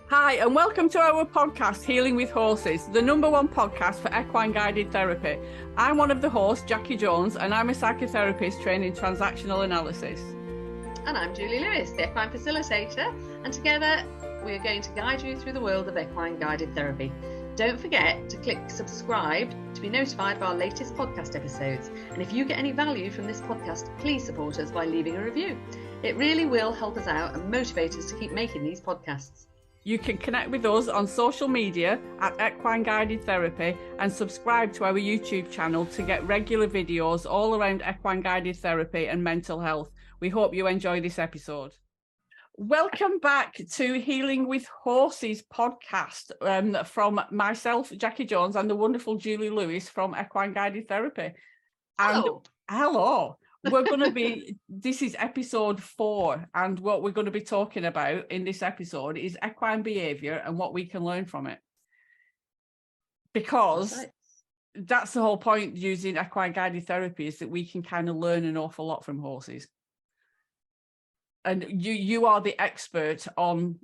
Hi, and welcome to our podcast, Healing with Horses, the #1 podcast for equine guided therapy. I'm one of the hosts, Jacci Jones, and I'm a psychotherapist trained in transactional analysis. And I'm Julie Lewis, the equine facilitator, and together we're going to guide you through the world of equine guided therapy. Don't forget to click subscribe to be notified of our latest podcast episodes. And if you get any value from this podcast, please support us by leaving a review. It really will help us out and motivate us to keep making these podcasts. You can connect with us on social media at Equine Guided Therapy and subscribe to our YouTube channel to get regular videos all around equine guided therapy and mental health. We hope you enjoy this episode. Welcome back to Healing with Horses podcast from myself, Jacci Jones, and the wonderful Julie Lewis from Equine Guided Therapy. Hello. And hello. We're going to be, this is episode 4, and what we're going to be talking about in this episode is equine behaviour and what we can learn from it. Because that's the whole point using equine guided therapy, is that we can kind of learn an awful lot from horses. And you are the expert on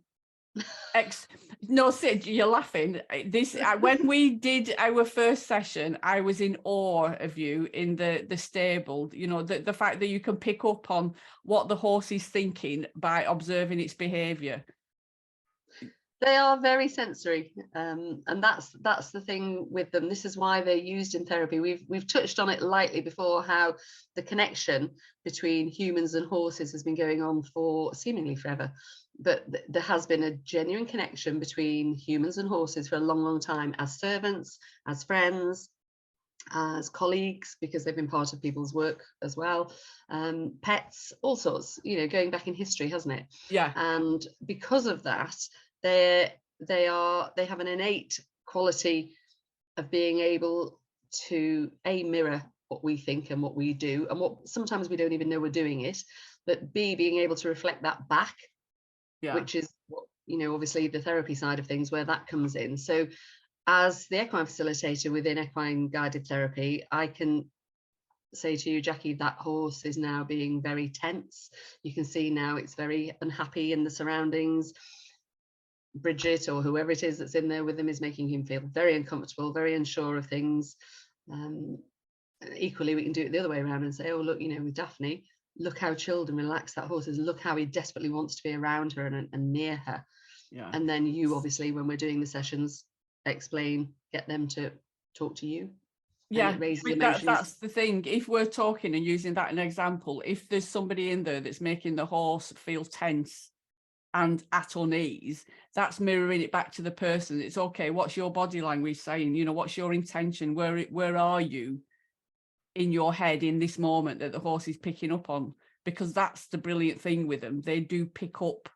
no, Sid, you're laughing. When we did our first session, I was in awe of you in the stable. You know, the fact that you can pick up on what the horse is thinking by observing its behaviour. They are very sensory, and that's the thing with them. This is why they're used in therapy. We've touched on it lightly before, how the connection between humans and horses has been going on for seemingly forever. But there has been a genuine connection between humans and horses for a long, long time, as servants, as friends, as colleagues, because they've been part of people's work as well, pets, all sorts, you know, going back in history, hasn't it? Yeah. And because of that, they have an innate quality of being able to mirror what we think and what we do, and what sometimes we don't even know we're doing it, but B, being able to reflect that back. Yeah. Which is what, you know, obviously the therapy side of things, where that comes in. So as the equine facilitator within equine guided therapy, I can say to you, Jacci, that horse is now being very tense. You can see now it's very unhappy in the surroundings. Bridget, or whoever it is that's in there with him, is making him feel very uncomfortable, very unsure of things. Equally, we can do it the other way around and say, oh, look, you know, with Daphne, look how chilled and relaxed that horse is. Look how he desperately wants to be around her and near her. Yeah. And then you, obviously, when we're doing the sessions, explain, get them to talk to you. Yeah, that's the thing. If we're talking and using that as an example, if there's somebody in there that's making the horse feel tense and at unease, that's mirroring it back to the person. It's okay, what's your body language saying? You know, what's your intention? Where are you in your head in this moment that the horse is picking up on? Because that's the brilliant thing with them. They do pick up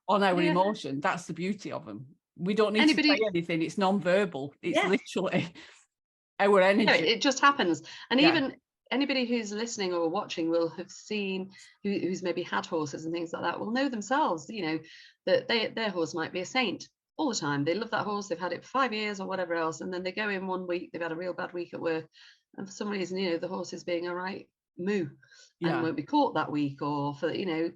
on our emotion. That's the beauty of them. We don't need to say anything. It's non-verbal. It's literally our energy. Yeah, it just happens. And even anybody who's listening or watching will have seen, who's maybe had horses and things like that, will know themselves, you know, that their horse might be a saint all the time. They love that horse. They've had it for 5 years or whatever else. And then they go in one week, they've had a real bad week at work, and for some reason, you know, the horse is being a right moo and won't be caught that week, or for, you know,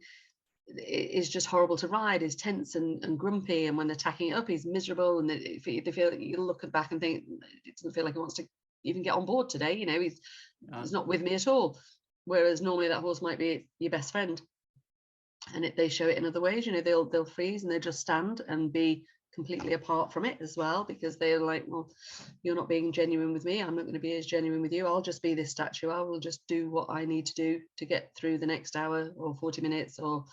it's just horrible to ride, is tense and grumpy, and when they're tacking it up, he's miserable, and they feel, you look back and think, it doesn't feel like he wants to even get on board today, you know, he's not with me at all. Whereas normally that horse might be your best friend, and they show it in other ways. You know, they'll freeze and they just stand and be completely apart from it as well, because they're like, well, you're not being genuine with me, I'm not going to be as genuine with you, I'll just be this statue, I will just do what I need to do to get through the next hour or 40 minutes or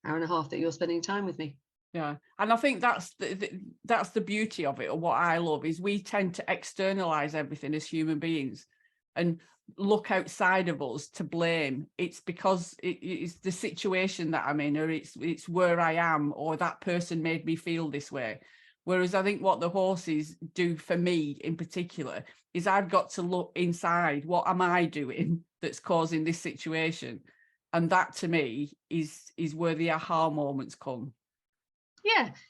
hour and a half that you're spending time with me. Yeah, and I think that's the beauty of it, or what I love, is we tend to externalize everything as human beings and look outside of us to blame. It's because it's the situation that I'm in, or it's where I am, or that person made me feel this way. Whereas I think what the horses do for me in particular is I've got to look inside. What am I doing that's causing this situation? And that to me is where the aha moments come.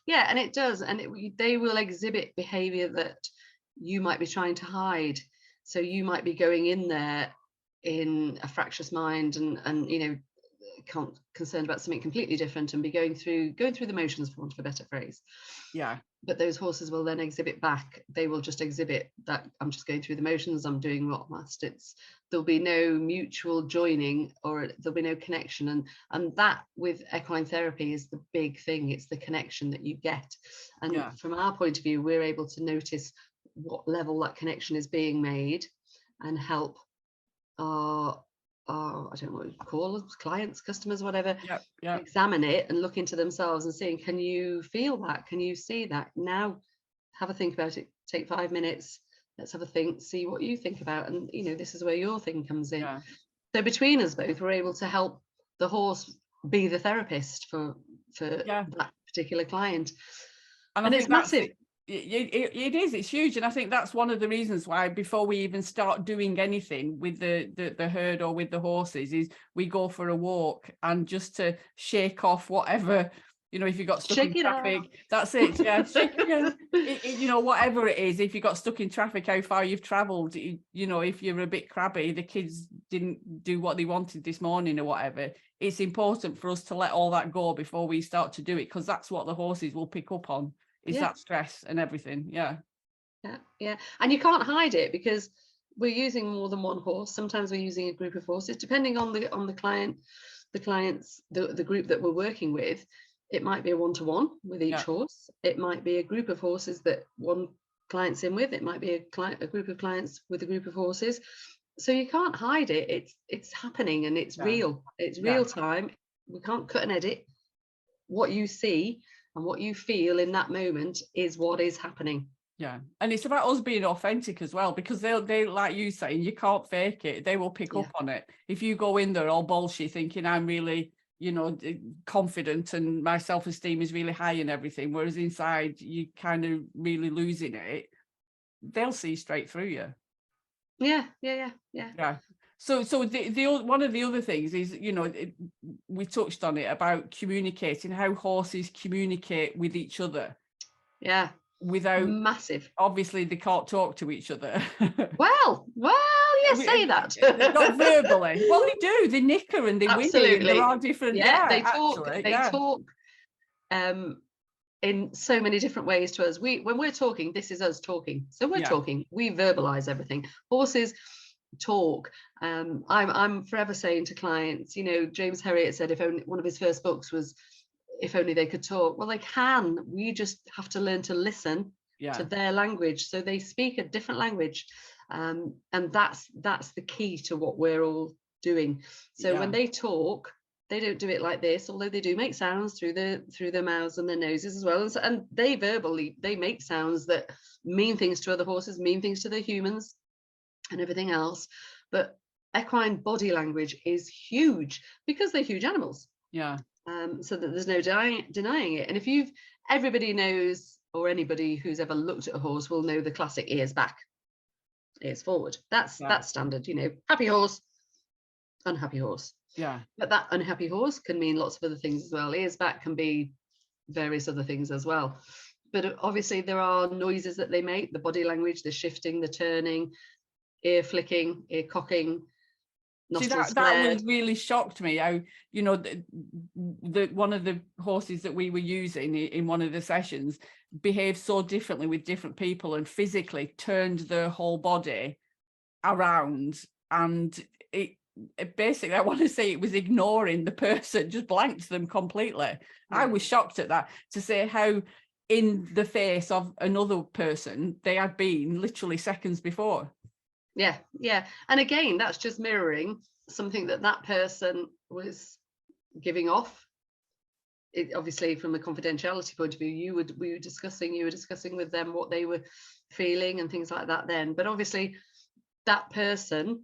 Yeah, and it does, and they will exhibit behavior that you might be trying to hide. So you might be going in there in a fractious mind and you know, concerned about something completely different and be going through the motions, for want of a better phrase. Yeah. But those horses will then exhibit back. They will just exhibit that I'm just going through the motions, I'm doing what must. There'll be no mutual joining, or there'll be no connection. And that with equine therapy is the big thing. It's the connection that you get. And from our point of view, we're able to notice what level that connection is being made and help our I don't know what you call them, clients, customers, whatever, examine it and look into themselves and saying, can you feel that? Can you see that? Now have a think about it. Take 5 minutes. Let's have a think, see what you think about. And, you know, this is where your thing comes in. Yeah. So between us both, we're able to help the horse be the therapist for that particular client. And it's massive. It is, it's huge. And I think that's one of the reasons why before we even start doing anything with the herd or with the horses is we go for a walk, and just to shake off whatever, you know, if you got stuck in traffic, that's it. Yeah, you know, whatever it is, if you got stuck in traffic, how far you've traveled, you know, if you're a bit crabby, the kids didn't do what they wanted this morning or whatever, it's important for us to let all that go before we start to do it, because that's what the horses will pick up on. Is that stress and everything. Yeah. And you can't hide it, because we're using more than one horse. Sometimes we're using a group of horses, depending on the client, the group that we're working with. It might be a one-to-one with each horse. It might be a group of horses that one client's in with. It might be a group of clients with a group of horses. So you can't hide it. It's happening, and it's real. It's real time. We can't cut and edit. What you see and what you feel in that moment is what is happening. Yeah. And it's about us being authentic as well, because they like you saying, you can't fake it. They will pick up on it. If you go in there all bullshit thinking I'm really, you know, confident and my self-esteem is really high and everything, whereas inside you kind of really losing it, they'll see straight through you. Yeah. So the one of the other things is, you know, we touched on it about communicating, how horses communicate with each other. Yeah. Without massive. Obviously, they can't talk to each other. Well, say that. Not verbally. Well, they do. They nicker and they whinny. And there are different. Yeah, they talk. They talk. In so many different ways to us. When we're talking, this is us talking. So we're talking. We verbalize everything. Horses talk. I'm forever saying to clients, you know, James Herriot said if only one of his first books was If Only They Could Talk. Well, they can. We just have to learn to listen to their language. So they speak a different language, and that's the key to what we're all doing. So when they talk, they don't do it like this, although they do make sounds through their mouths and their noses as well. And they make sounds that mean things to other horses, mean things to the humans and everything else. But equine body language is huge, because they're huge animals. Yeah. So that there's no denying it. And everybody knows, or anybody who's ever looked at a horse will know the classic ears back, ears forward. That's standard, you know, happy horse, unhappy horse. Yeah. But that unhappy horse can mean lots of other things as well. Ears back can be various other things as well. But obviously there are noises that they make, the body language, the shifting, the turning, ear flicking, ear cocking. See, that was really shocked me. How, you know, the one of the horses that we were using in one of the sessions behaved so differently with different people, and physically turned their whole body around, and it basically, I want to say, it was ignoring the person, just blanked them completely. I was shocked at that, to say how in the face of another person they had been literally seconds before. Yeah. And again, that's just mirroring something that person was giving off. It, obviously, from a confidentiality point of view, you were discussing with them what they were feeling and things like that then. But obviously, that person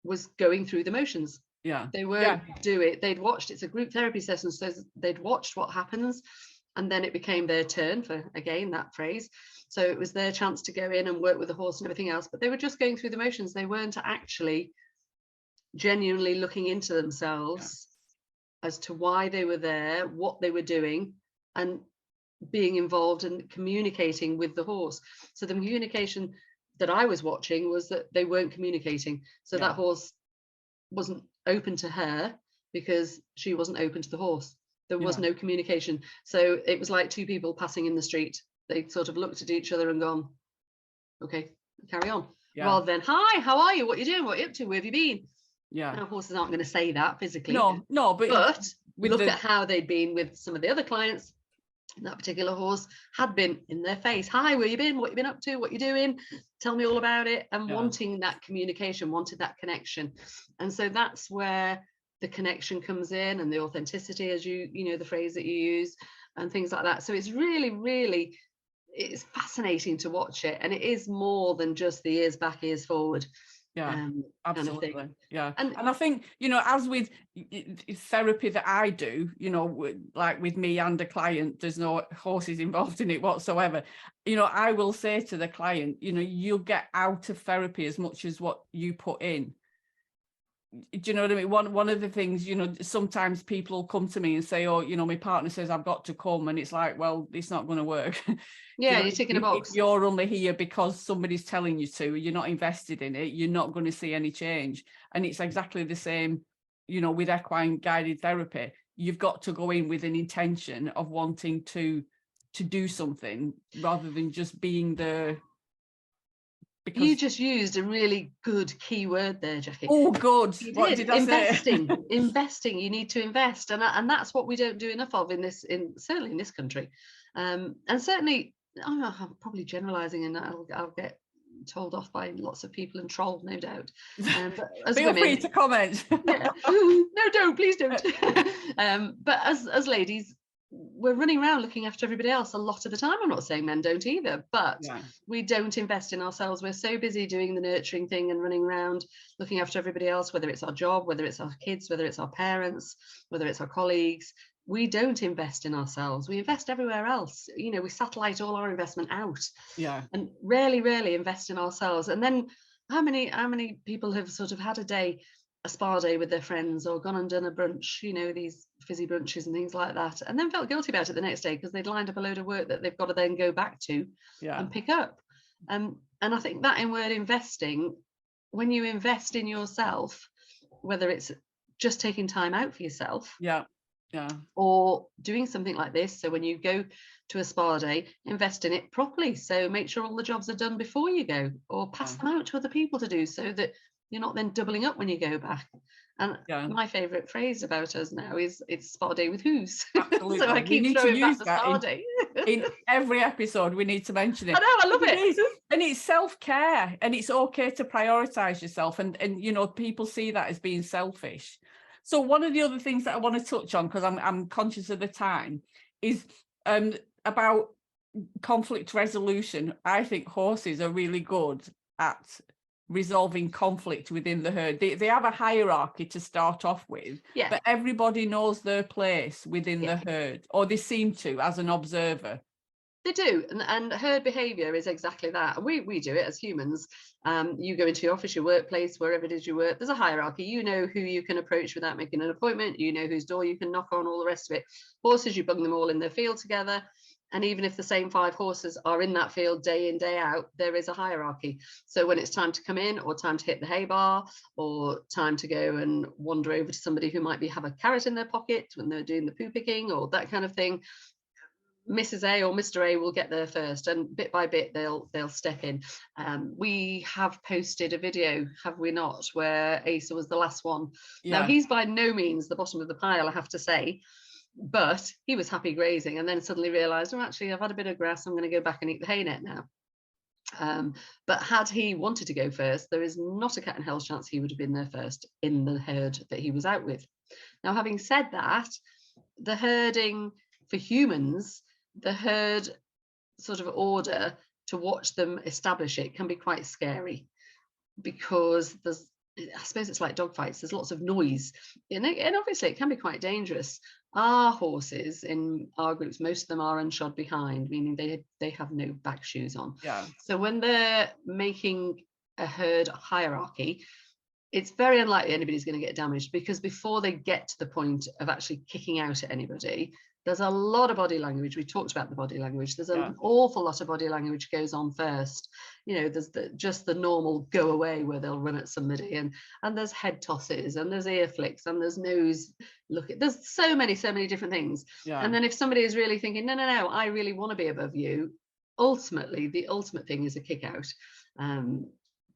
was going through the motions. Yeah. They weren't do it. They'd watched, it's a group therapy session, so they'd watched what happens, and then it became their turn, for, again, that phrase. So it was their chance to go in and work with the horse and everything else, but they were just going through the motions. They weren't actually genuinely looking into themselves as to why they were there, what they were doing, and being involved and communicating with the horse. So the communication that I was watching was that they weren't communicating. So that horse wasn't open to her, because she wasn't open to the horse. There was no communication. So it was like two people passing in the street. They sort of looked at each other and gone, okay, carry on. Rather than, hi, how are you? What are you doing? What are you up to? Where have you been? Now, horses aren't going to say that physically. No, but look at how they'd been with some of the other clients. That particular horse had been in their face. Hi, where you been? What you been up to? What you doing? Tell me all about it. And wanting that communication, wanted that connection. And so that's where the connection comes in, and the authenticity, as you know, the phrase that you use, and things like that. So it's really, really, it's fascinating to watch it. And it is more than just the ears back, ears forward. Absolutely. Kind of Yeah. And I think, you know, as with therapy that I do, you know, like with me and a client, there's no horses involved in it whatsoever. You know, I will say to the client, you know, you'll get out of therapy as much as what you put in. Do you know what I mean? One of the things, you know, sometimes people will come to me and say, oh, you know, my partner says I've got to come, and it's like, well, it's not going to work. Yeah, you're ticking a box. If you're only here because somebody's telling you to, you're not invested in it, you're not going to see any change. And it's exactly the same, you know, with equine guided therapy. You've got to go in with an intention of wanting to do something rather than just being there. Because you just used a really good key word there, Jackie. Oh, good. What did I say? Investing. You need to invest, and that's what we don't do enough of certainly in this country, and certainly I'm probably generalising, and I'll get told off by lots of people and trolled, no doubt. But as feel free to comment. No, please don't. But as ladies, we're running around looking after everybody else a lot of the time. I'm not saying men don't either, but we don't invest in ourselves. We're so busy doing the nurturing thing and running around looking after everybody else, whether it's our job, whether it's our kids, whether it's our parents, whether it's our colleagues. We don't invest in ourselves. We invest everywhere else. You know, we satellite all our investment out. And rarely invest in ourselves. And then how many people have sort of had a spa day with their friends, or gone and done a brunch, you know, these fizzy brunches and things like that, and then felt guilty about it the next day because they'd lined up a load of work that they've got to then go back to and pick up. And I think that in word investing, when you invest in yourself, whether it's just taking time out for yourself, or doing something like this, so when you go to a spa day, invest in it properly. So make sure all the jobs are done before you go, or pass them out to other people to do, so that you're not then doubling up when you go back. And my favourite phrase about us now is it's spa day with who's. Absolutely. So I keep throwing back the spa day. In every episode, we need to mention it. I know, I love it. And it's self-care, and it's okay to prioritise yourself. And you know, people see that as being selfish. So one of the other things that I want to touch on, because I'm conscious of the time, is about conflict resolution. I think horses are really good at resolving conflict within the herd. They have a hierarchy to start off with, but everybody knows their place within the herd, or they seem to, as an observer. They do, and herd behaviour is exactly that. We do it as humans. You go into your office, your workplace, wherever it is you work, there's a hierarchy. You know who you can approach without making an appointment. You know whose door you can knock on, all the rest of it. Horses, you bung them all in their field together. And even if the same 5 horses are in that field day in, day out, there is a hierarchy. So when it's time to come in, or time to hit the hay bar, or time to go and wander over to somebody who might have a carrot in their pocket when they're doing the poo picking or that kind of thing, Mrs. A or Mr. A will get there first, and bit by bit they'll step in. We have posted a video, have we not, where Asa was the last one. Now he's by no means the bottom of the pile, I have to say. But he was happy grazing, and then suddenly realised, oh, actually, I've had a bit of grass. I'm going to go back and eat the hay net now. But had he wanted to go first, there is not a cat in hell's chance he would have been there first in the herd that he was out with. Now, having said that, the herding for humans, the herd sort of order to watch them establish it can be quite scary, because I suppose it's like dog fights. There's lots of noise, and obviously it can be quite dangerous. Our horses in our groups, most of them are unshod behind, meaning they have no back shoes on. So when they're making a herd hierarchy, it's very unlikely anybody's going to get damaged, because before they get to the point of actually kicking out at anybody, There's a lot of body language. We talked about the body language. There's an awful lot of body language goes on first. There's just the normal go away where they'll run at somebody, and there's head tosses, and there's ear flicks, and there's nose there's so many different things. And then if somebody is really thinking, no, I really want to be above you, ultimately the ultimate thing is a kick out.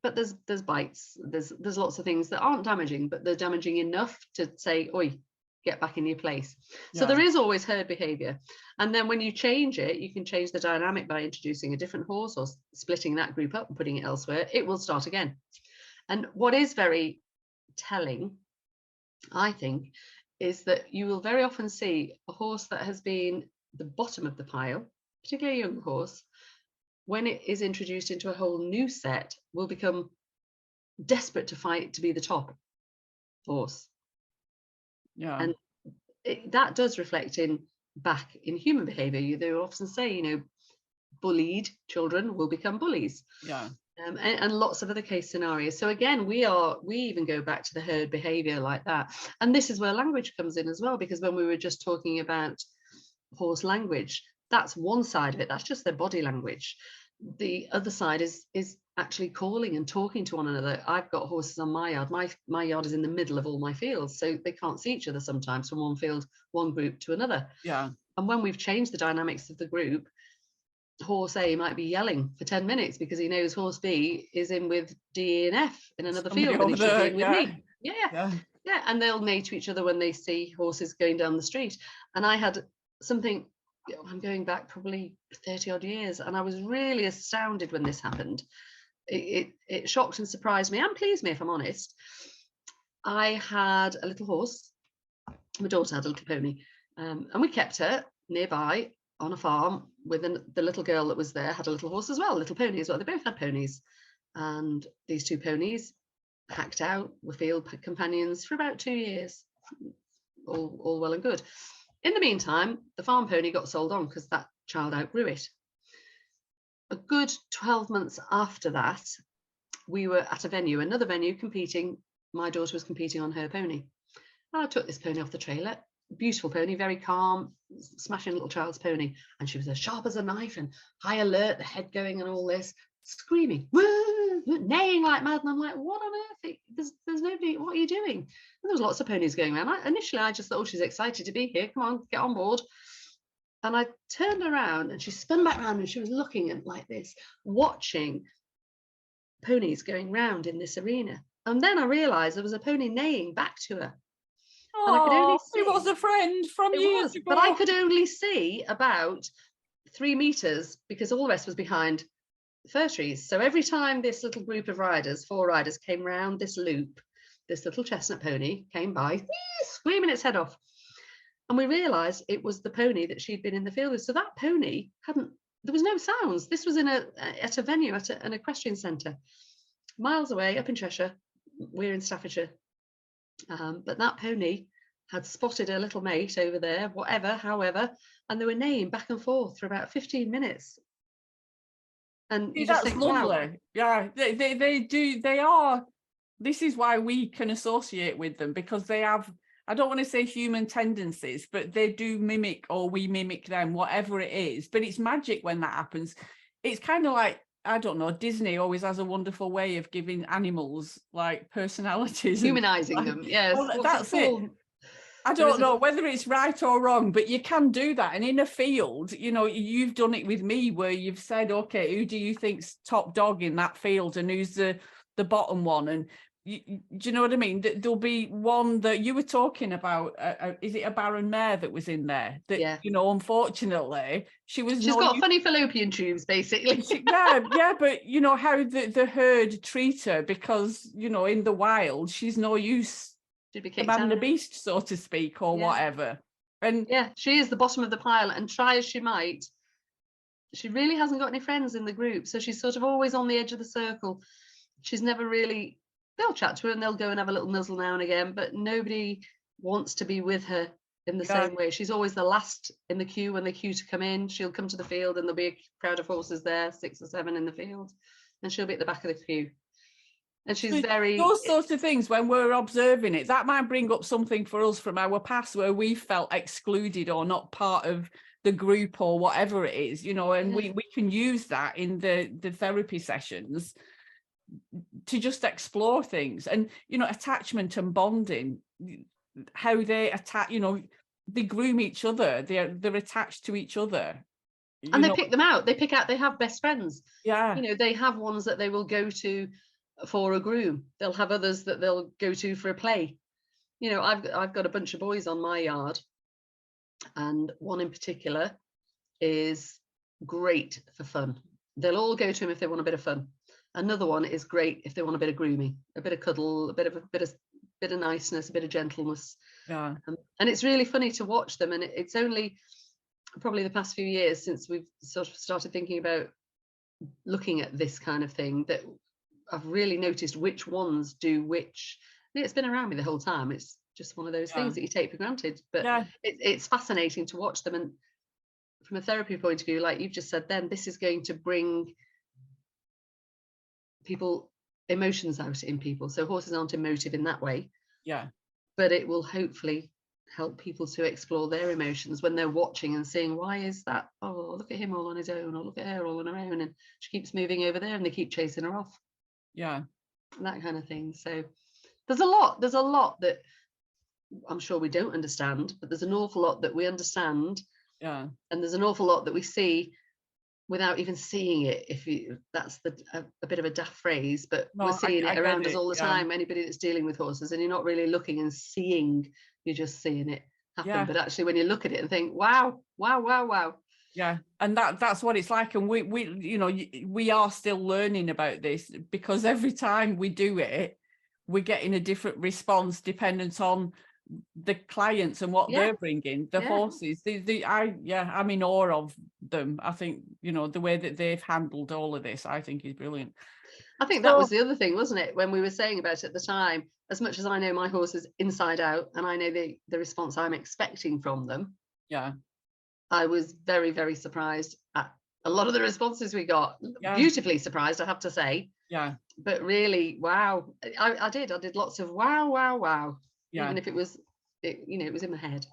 But there's bites, there's lots of things that aren't damaging, but they're damaging enough to say, oi, get back in your place. So there is always herd behavior. And then when you change it, you can change the dynamic by introducing a different horse or splitting that group up and putting it elsewhere. It will start again. And what is very telling, I think, is that you will very often see a horse that has been the bottom of the pile, particularly a young horse, when it is introduced into a whole new set, will become desperate to fight to be the top horse. And that does reflect back in human behavior. They often say, bullied children will become bullies. And lots of other case scenarios. So again, we even go back to the herd behavior like that. And this is where language comes in as well, because when we were just talking about horse language, that's one side of it. That's just their body language. The other side is actually calling and talking to one another. I've got horses on my yard. My yard is in the middle of all my fields, so they can't see each other sometimes from one group to another. And when we've changed the dynamics of the group, horse A might be yelling for 10 minutes because he knows horse B is in with D and F in another field, but he should be in with me. And they'll neigh to each other when they see horses going down the street. And I had something, I'm going back probably 30 odd years, and I was really astounded when this happened. It shocked and surprised me and pleased me, if I'm honest. I had a little horse. My daughter had a little pony, and we kept her nearby on a farm with the little girl that was there had a little horse as well, a little pony as well. They both had ponies, and these two ponies hacked out, were field companions for about 2 years, all well and good. In the meantime, the farm pony got sold on because that child outgrew it. A good 12 months after that, we were at a venue, another venue, competing. My daughter was competing on her pony. I took this pony off the trailer. Beautiful pony, very calm, smashing little child's pony. And she was as sharp as a knife and high alert, the head going and all this, screaming, woo, neighing like mad. And I'm like, what on earth? There's nobody, what are you doing? And there was lots of ponies going around. Initially, I just thought, oh, she's excited to be here. Come on, get on board. And I turned around and she spun back around and she was looking at like this, watching ponies going round in this arena. And then I realized there was a pony neighing back to her. And I could only see, it was a friend from years ago. But I could only see about 3 meters because all the rest was behind fir trees. So every time this little group of riders, 4 riders, came round this loop, this little chestnut pony came by, screaming its head off. And we realised it was the pony that she'd been in the field with. So that pony there was no sounds. This was at a venue, at an equestrian centre, miles away, up in Cheshire. We're in Staffordshire. But that pony had spotted her little mate over there, however, and they were neighing back and forth for about 15 minutes. And you just think, lovely. wow. Yeah, they are. This is why we can associate with them, because they have, I don't want to say human tendencies, but they do mimic, or we mimic them, whatever it is. But it's magic when that happens. It's kind of like, I don't know, Disney always has a wonderful way of giving animals like personalities. Humanizing them, yes. Well, that's it. I don't know whether it's right or wrong, but you can do that. And in a field, you've done it with me where you've said, okay, who do you think's top dog in that field and who's the bottom one? And do you know what I mean? There'll be one that you were talking about. Is it a Baron mare that was in there? That, unfortunately, she's got funny fallopian tubes, basically. yeah, but how the herd treat her, because in the wild she's no use. The man and the beast, so to speak, or whatever. And she is the bottom of the pile, and try as she might, she really hasn't got any friends in the group, so she's sort of always on the edge of the circle. She's never really, they'll chat to her and they'll go and have a little nuzzle now and again, but nobody wants to be with her in the same way. She's always the last in the queue when the queue to come in. She'll come to the field and there'll be a crowd of horses there, 6 or 7 in the field, and she'll be at the back of the queue. And she's very... Those sorts of things, when we're observing it, that might bring up something for us from our past where we felt excluded or not part of the group or whatever it is, you know, and we can use that in the therapy sessions to just explore things. And, you know, attachment and bonding, how they attach, you know, they groom each other, they're attached to each other. And they pick them out. They have best friends. Yeah. You know, they have ones that they will go to for a groom. They'll have others that they'll go to for a play. You know, I've got a bunch of boys on my yard, and one in particular is great for fun. They'll all go to him if they want a bit of fun. Another one is great if they want a bit of grooming, a bit of cuddle, a bit of niceness, a bit of gentleness. Yeah. And it's really funny to watch them. And it's only probably the past few years since we've sort of started thinking about looking at this kind of thing that I've really noticed which ones do which. It's been around me the whole time. It's just one of those things that you take for granted. But it's fascinating to watch them. And from a therapy point of view, like you've just said then, this is going to bring people emotions out in people. So horses aren't emotive in that way. Yeah. But it will hopefully help people to explore their emotions when they're watching and seeing, why is that? Oh, look at him all on his own, or look at her all on her own, and she keeps moving over there and they keep chasing her off. Yeah. That kind of thing. So there's a lot that I'm sure we don't understand, but there's an awful lot that we understand. Yeah. And there's an awful lot that we see without even seeing it. That's a bit of a daft phrase, but we're seeing it around us all the time. Anybody that's dealing with horses, and you're not really looking and seeing, you're just seeing it happen. But actually when you look at it and think, wow. Yeah, and that's what it's like. And we you know, we are still learning about this, because every time we do it, we're getting a different response dependent on the clients and what they're bringing, the horses. I'm in awe of them. I think, you know, the way that they've handled all of this, I think is brilliant. I think that was the other thing, wasn't it, when we were saying about it at the time, as much as I know my horses inside out and I know the response I'm expecting from them, I was very, very surprised at a lot of the responses we got. Beautifully surprised, I have to say. But really, wow. I did lots of wow. Even if it was, it was in my head.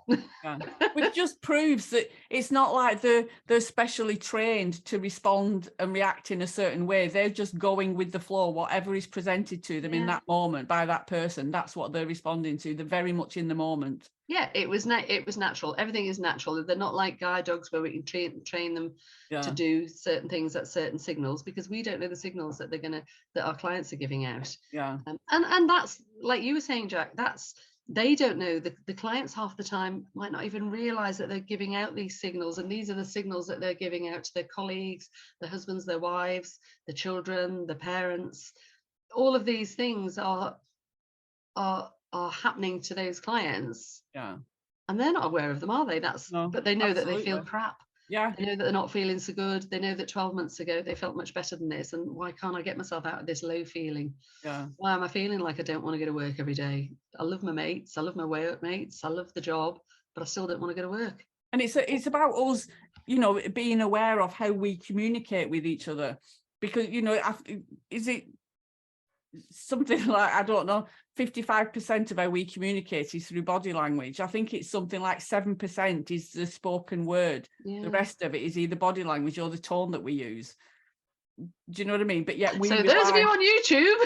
Which just proves that it's not like they're specially trained to respond and react in a certain way. They're just going with the flow. Whatever is presented to them in that moment by that person, that's what they're responding to. They're very much in the moment. Yeah, it was natural. Everything is natural. They're not like guide dogs where we can train them to do certain things at certain signals, because we don't know the signals that that our clients are giving out. And that's, like you were saying, Jack, they don't know. The clients half the time might not even realize that they're giving out these signals, and these are the signals that they're giving out to their colleagues, their husbands, their wives, their children, their parents. All of these things are happening to those clients. And they're not aware of them, are they? But they know that they feel crap. They know that they're not feeling so good. They know that 12 months ago they felt much better than this, and why can't I get myself out of this low feeling? Why am I feeling like I don't want to go to work every day? I love my mates, I love my workmates, I love the job, but I still don't want to go to work. And it's about us, you know, being aware of how we communicate with each other, because, you know, is it something like, I don't know, 55% of how we communicate is through body language. I think it's something like 7% is the spoken word. The rest of it is either body language or the tone that we use. Do you know what I mean? But yet those of you on YouTube,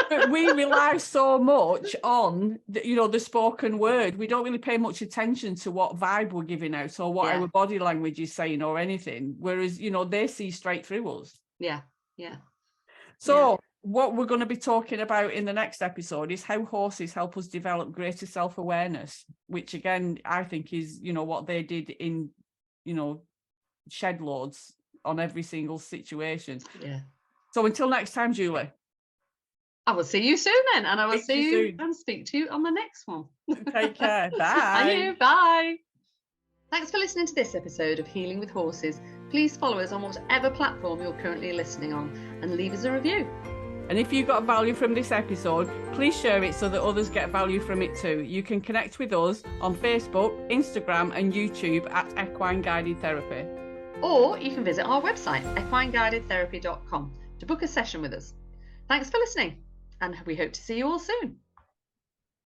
but we rely so much on the spoken word. We don't really pay much attention to what vibe we're giving out or what our body language is saying or anything. Whereas, you know, they see straight through us. So what we're going to be talking about in the next episode is how horses help us develop greater self-awareness, which again, I think is, you know, what they did in, you know, shed loads on every single situation. So until next time, Julie. I will see you soon then, and I will see you and speak to you on the next one. Take care. Bye. Bye. Thanks for listening to this episode of Healing with Horses. Please follow us on whatever platform you're currently listening on and leave us a review. And if you got value from this episode, please share it so that others get value from it too. You can connect with us on Facebook, Instagram and YouTube at Equine Guided Therapy. Or you can visit our website, equineguidedtherapy.com, to book a session with us. Thanks for listening, and we hope to see you all soon.